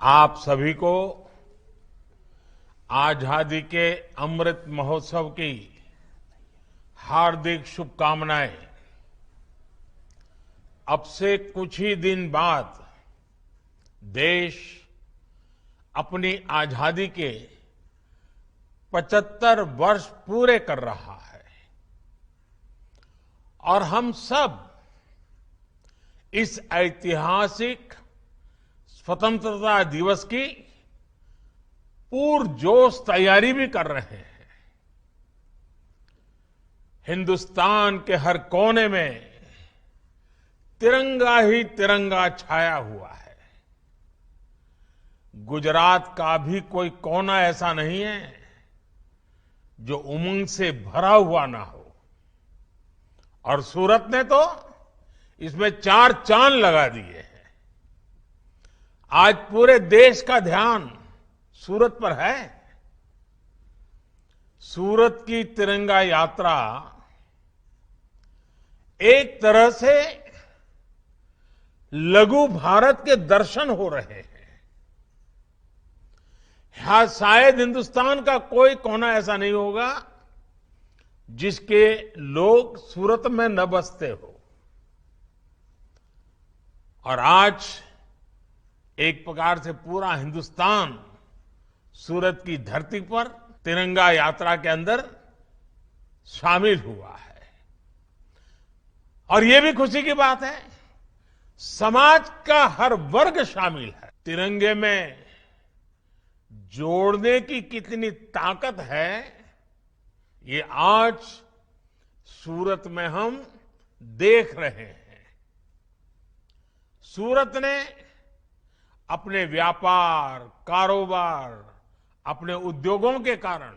आप सभी को आजादी के अमृत महोत्सव की हार्दिक शुभकामनाएं। अब से कुछ ही दिन बाद देश अपनी आजादी के 75 वर्ष पूरे कर रहा है और हम सब इस ऐतिहासिक स्वतंत्रता दिवस की पुरजोश तैयारी भी कर रहे हैं। हिंदुस्तान के हर कोने में तिरंगा ही तिरंगा छाया हुआ है। गुजरात का भी कोई कोना ऐसा नहीं है जो उमंग से भरा हुआ ना हो और सूरत ने तो इसमें 4 चांद लगा दिए हैं। आज पूरे देश का ध्यान सूरत पर है। सूरत की तिरंगा यात्रा एक तरह से लघु भारत के दर्शन हो रहे हैं। यहां शायद हिंदुस्तान का कोई कोना ऐसा नहीं होगा जिसके लोग सूरत में न बसते हो। और आज एक प्रकार से पूरा हिंदुस्तान सूरत की धरती पर तिरंगा यात्रा के अंदर शामिल हुआ है। और ये भी खुशी की बात है, समाज का हर वर्ग शामिल है। तिरंगे में जोड़ने की कितनी ताकत है, ये आज सूरत में हम देख रहे हैं। सूरत ने अपने व्यापार, कारोबार, अपने उद्योगों के कारण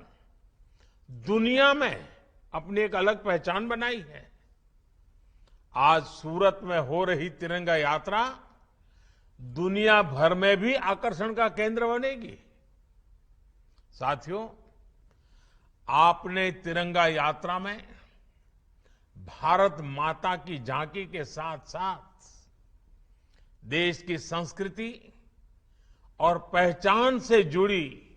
दुनिया में अपनी एक अलग पहचान बनाई है। आज सूरत में हो रही तिरंगा यात्रा दुनिया भर में भी आकर्षण का केंद्र बनेगी। साथियों, आपने तिरंगा यात्रा में भारत माता की झांकी के साथ साथ देश की संस्कृति और पहचान से जुड़ी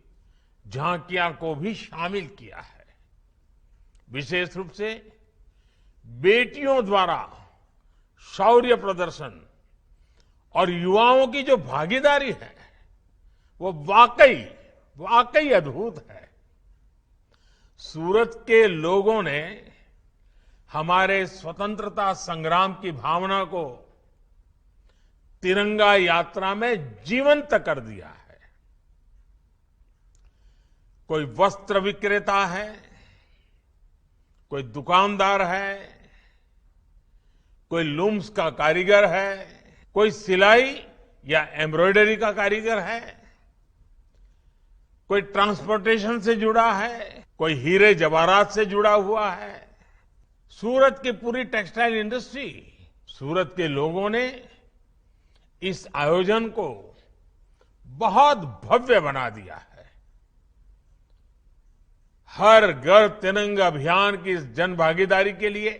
झांकियां को भी शामिल किया है। विशेष रूप से बेटियों द्वारा शौर्य प्रदर्शन और युवाओं की जो भागीदारी है वो वाकई अद्भुत है। सूरत के लोगों ने हमारे स्वतंत्रता संग्राम की भावना को तिरंगा यात्रा में जीवंत कर दिया है। कोई वस्त्र विक्रेता है, कोई दुकानदार है, कोई लूम्स का कारीगर है, कोई सिलाई या एम्ब्रॉयडरी का कारीगर है, कोई ट्रांसपोर्टेशन से जुड़ा है, कोई हीरे जवाहरात से जुड़ा हुआ है। सूरत की पूरी टेक्सटाइल इंडस्ट्री, सूरत के लोगों ने इस आयोजन को बहुत भव्य बना दिया है। हर घर तिरंगा अभियान की इस जन भागीदारी के लिए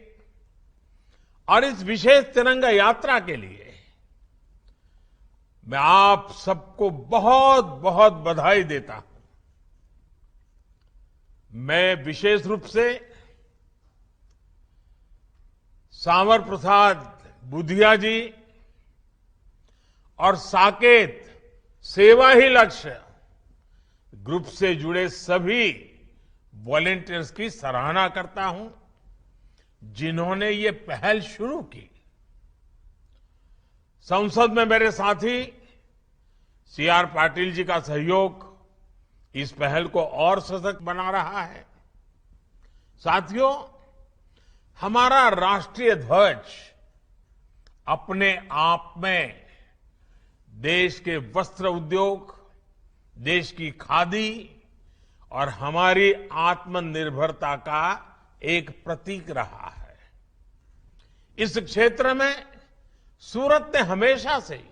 और इस विशेष तिरंगा यात्रा के लिए मैं आप सबको बहुत बहुत बधाई देता हूं। मैं विशेष रूप से सांवर प्रसाद बुधिया जी और साकेत सेवा ही लक्ष्य ग्रुप से जुड़े सभी वॉलंटियर्स की सराहना करता हूं, जिन्होंने ये पहल शुरू की। संसद में मेरे साथी सीआर पाटिल जी का सहयोग इस पहल को और सशक्त बना रहा है। साथियों, हमारा राष्ट्रीय ध्वज अपने आप में देश के वस्त्र उद्योग, देश की खादी और हमारी आत्मनिर्भरता का एक प्रतीक रहा है। इस क्षेत्र में सूरत ने हमेशा से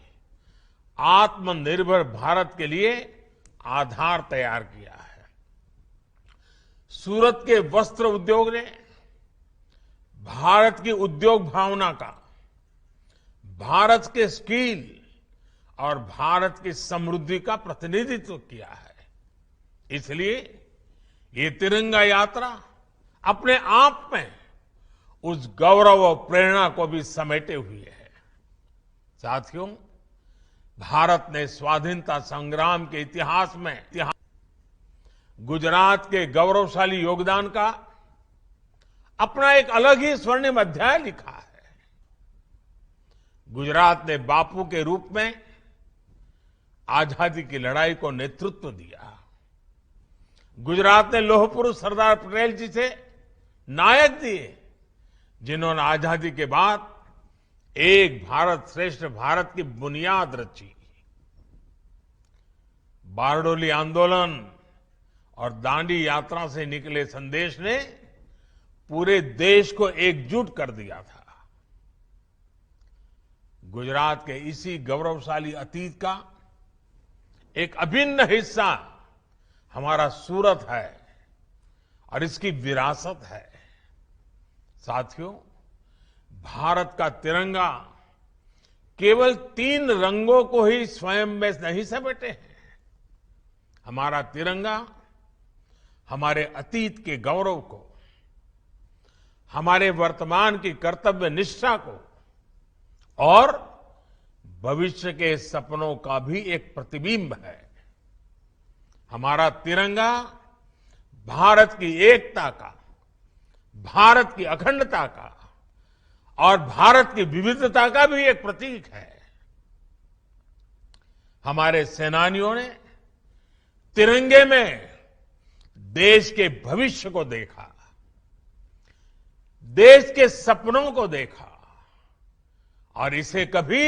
आत्मनिर्भर भारत के लिए आधार तैयार किया है। सूरत के वस्त्र उद्योग ने भारत की उद्योग भावना का, भारत के स्किल और भारत की समृद्धि का प्रतिनिधित्व किया है। इसलिए ये तिरंगा यात्रा अपने आप में उस गौरव और प्रेरणा को भी समेटे हुए है। साथियों, भारत ने स्वाधीनता संग्राम के इतिहास में गुजरात के गौरवशाली योगदान का अपना एक अलग ही स्वर्णिम अध्याय लिखा है। गुजरात ने बापू के रूप में आजादी की लड़ाई को नेतृत्व दिया। गुजरात ने लौह पुरुष सरदार पटेल जी से नायक दिए, जिन्होंने आजादी के बाद एक भारत श्रेष्ठ भारत की बुनियाद रची। बारडोली आंदोलन और दांडी यात्रा से निकले संदेश ने पूरे देश को एकजुट कर दिया था। गुजरात के इसी गौरवशाली अतीत का एक अभिन्न हिस्सा हमारा सूरत है और इसकी विरासत है। साथियों, भारत का तिरंगा केवल 3 रंगों को ही स्वयं में नहीं समेटे हैं। हमारा तिरंगा हमारे अतीत के गौरव को, हमारे वर्तमान की कर्तव्य निष्ठा को और भविष्य के सपनों का भी एक प्रतिबिंब है। हमारा तिरंगा भारत की एकता का, भारत की अखंडता का और भारत की विविधता का भी एक प्रतीक है। हमारे सेनानियों ने तिरंगे में देश के भविष्य को देखा, देश के सपनों को देखा और इसे कभी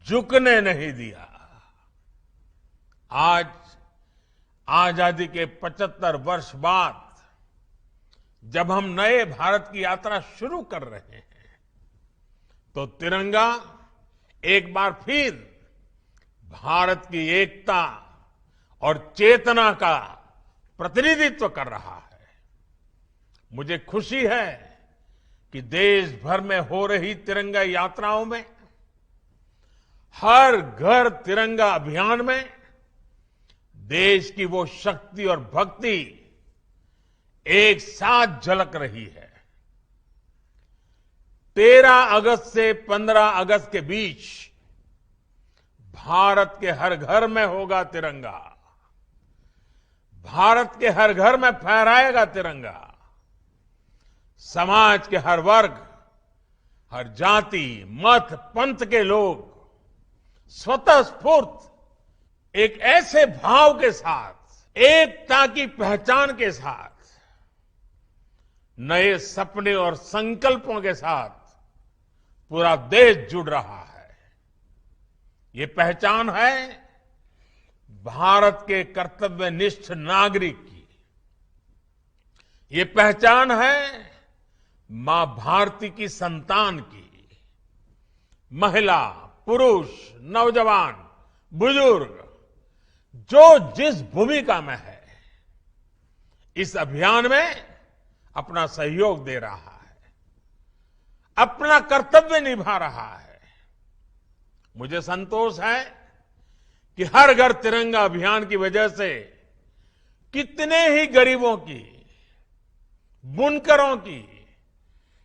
झुकने नहीं दिया। आज आजादी के 75 वर्ष बाद जब हम नए भारत की यात्रा शुरू कर रहे हैं, तो तिरंगा एक बार फिर भारत की एकता और चेतना का प्रतिनिधित्व कर रहा है। मुझे खुशी है कि देश भर में हो रही तिरंगा यात्राओं में, हर घर तिरंगा अभियान में देश की वो शक्ति और भक्ति एक साथ झलक रही है। 13 अगस्त से 15 अगस्त के बीच भारत के हर घर में होगा तिरंगा, भारत के हर घर में फहराएगा तिरंगा। समाज के हर वर्ग, हर जाति, मत, पंथ के लोग स्वतः स्फूर्त एक ऐसे भाव के साथ, एकता की पहचान के साथ, नए सपने और संकल्पों के साथ पूरा देश जुड़ रहा है। ये पहचान है भारत के कर्तव्यनिष्ठ नागरिक की। ये पहचान है मां भारती की संतान की। महिला, पुरुष, नौजवान, बुजुर्ग जो जिस भूमिका में है, इस अभियान में अपना सहयोग दे रहा है, अपना कर्तव्य निभा रहा है। मुझे संतोष है कि हर घर तिरंगा अभियान की वजह से कितने ही गरीबों की, बुनकरों की,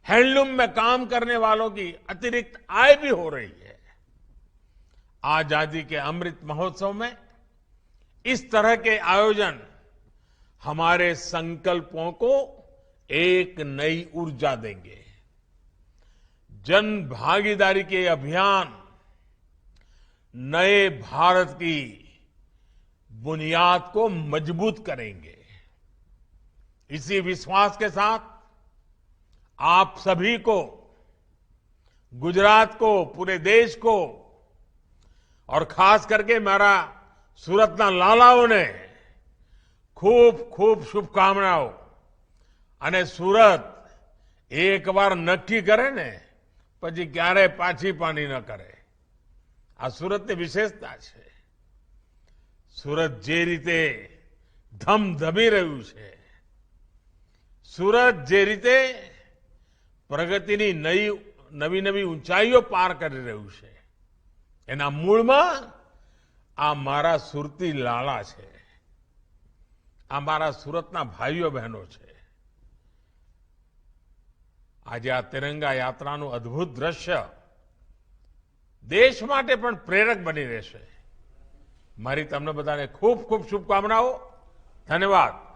हैंडलूम में काम करने वालों की अतिरिक्त आय भी हो रही है। आजादी के अमृत महोत्सव में इस तरह के आयोजन हमारे संकल्पों को एक नई ऊर्जा देंगे। जन भागीदारी के अभियान नए भारत की बुनियाद को मजबूत करेंगे। इसी विश्वास के साथ आप सभी को, गुजरात को, पूरे देश को और खास करके मेरा सूरतना लालाओं ने खूब खूब शुभकामनाओं। અને સુરત એકવાર નક્કી કરે ને પછી ક્યારે પાછી પાણી ન કરે, આ સુરતની વિશેષતા છે। સુરત જે રીતે ધમધમી રહ્યું છે, સુરત જે રીતે પ્રગતિની નવી નવી ઊંચાઈઓ પાર કરી રહ્યું છે, એના મૂળમાં આ મારા સુરતી લાલા છે, આ મારા સુરતના ભાઈઓ બહેનો છે. આજે આ તિરંગા યાત્રાનું અદભુત દ્રશ્ય દેશ માટે પણ પ્રેરક બની રહેશે. મારી તમને બધાને ખૂબ ખૂબ શુભકામનાઓ. ધન્યવાદ.